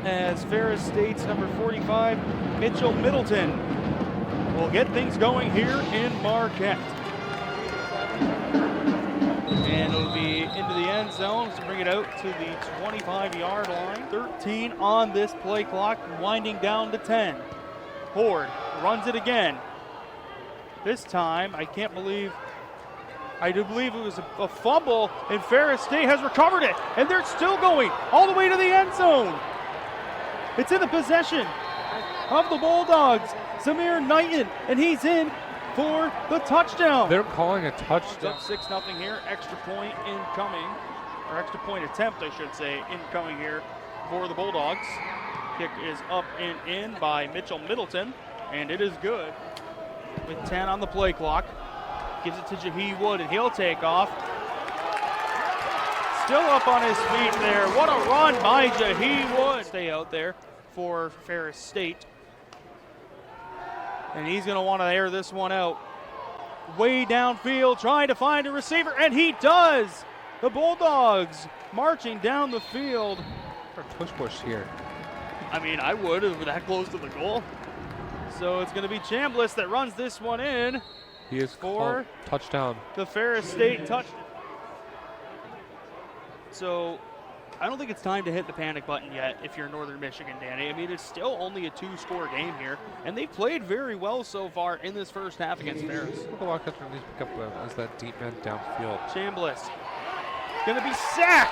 as Ferris State's number 45, Mitchell Middleton, will get things going here in Marquette. And it'll be into the end zone to bring it out to the 25-yard line. 13 on this play clock, winding down to 10. Horde runs it again. This time, I do believe it was a fumble, and Ferris State has recovered it, and they're still going all the way to the end zone. It's in the possession of the Bulldogs. Zamir Knighton, and he's in for the touchdown. They're calling a touchdown. It's up 6-0 here. Extra point incoming, or extra point attempt, I should say, incoming here for the Bulldogs. Kick is up and in by Mitchell Middleton, and it is good. With 10 on the play clock, gives it to Jahi Wood, and he'll take off. Still up on his feet there. What a run by Jahi Wood. Stay out there for Ferris State. And he's going to want to air this one out. Way downfield, trying to find a receiver, and he does! The Bulldogs marching down the field. Or tush push here. I mean, I would if we're that close to the goal. So it's going to be Chambliss that runs this one in. He is for touchdown. The Ferris State touchdown. So I don't think it's time to hit the panic button yet if you're Northern Michigan, Danny. I mean, it's still only a 2-score game here, and they've played very well so far in this first half against Ferris. The Wildcats needs to pick up as that deep man downfield. Chambliss going to be sacked.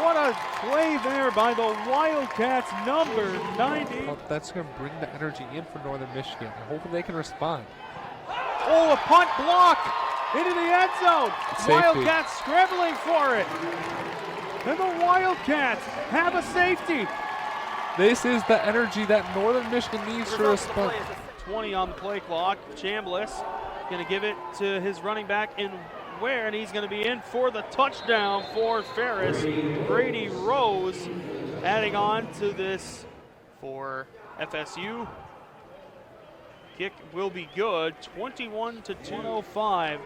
What a play there by the Wildcats, number 90. Well, that's going to bring the energy in for Northern Michigan, and hopefully they can respond. Oh, a punt block into the end zone. Safety. Wildcats scrambling for it. And the Wildcats have a safety. This is the energy that Northern Michigan needs to respond. 20 on the play clock. Chambliss going to give it to his running back in Ware, and he's going to be in for the touchdown for Ferris. Brady Rose adding on to this for FSU. Kick will be good. 21-205.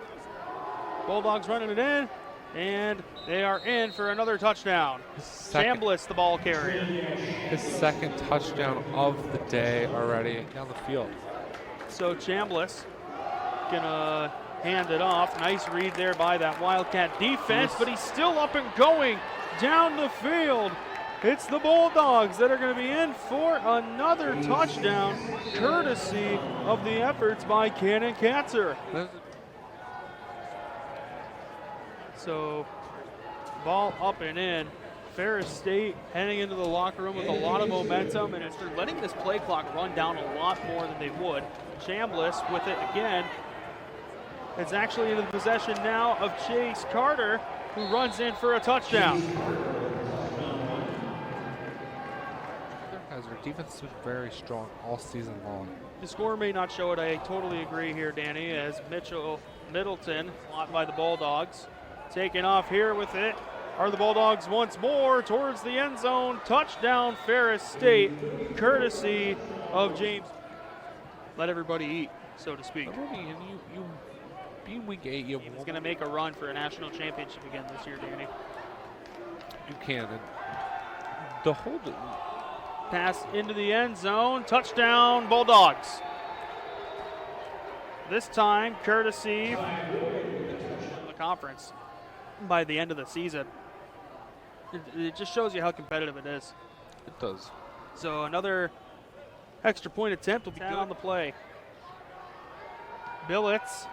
Bulldogs running it in, and they are in for another touchdown. Chambliss, the ball carrier. His second touchdown of the day already down the field. So Chambliss gonna hand it off. Nice read there by that Wildcat defense, but he's still up and going down the field. It's the Bulldogs that are going to be in for another touchdown, courtesy of the efforts by Cannon Katzer. So, ball up and in. Ferris State heading into the locker room with a lot of momentum, and they're letting this play clock run down a lot more than they would. Chambliss with it again. It's actually in the possession now of Chase Carter, who runs in for a touchdown. Their defense has been very strong all season long. The score may not show it. I totally agree here, Danny, as Mitchell Middleton, blocked by the Bulldogs. Taking off here with it are the Bulldogs once more towards the end zone. Touchdown Ferris State, courtesy of James. Let everybody eat, so to speak. Being week 8, He's going to make a run for a national championship again this year, Danny. You can. And the whole pass into the end zone. Touchdown, Bulldogs. This time, courtesy of the conference by the end of the season. It just shows you how competitive it is. It does. So another extra point attempt will be good on the play. Billets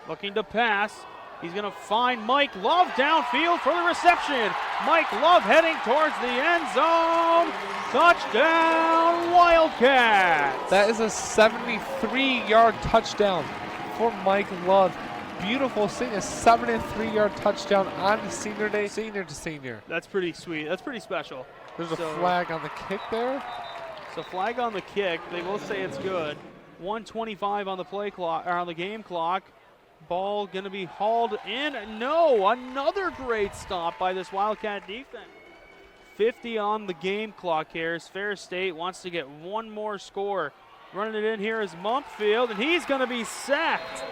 looking to pass. He's going to find Mike Love downfield for the reception. Mike Love heading towards the end zone. Touchdown, Wildcats. That is a 73-yard touchdown for Mike Love. Beautiful seeing a 73-yard touchdown on senior day, senior to senior. That's pretty sweet. That's pretty special. There's a flag on the kick there. So flag on the kick. They will say it's good. 1:25 on the play clock, or on the game clock. Ball going to be hauled in. No, another great stop by this Wildcat defense. 50 on the game clock here as Ferris State wants to get one more score. Running it in here is Mumpfield, and he's going to be sacked.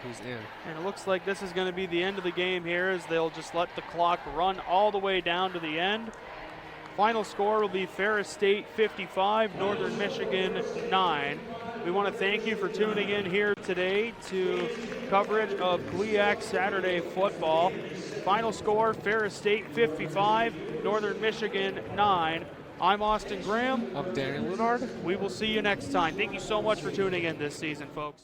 Who's in. And it looks like this is going to be the end of the game here as they'll just let the clock run all the way down to the end. Final score will be Ferris State 55, Northern Michigan 9. We want to thank you for tuning in here today to coverage of GLIAC Saturday football. Final score, Ferris State 55, Northern Michigan 9. I'm Austin Graham. I'm Danny Lunard. We will see you next time. Thank you so much for tuning in this season, folks.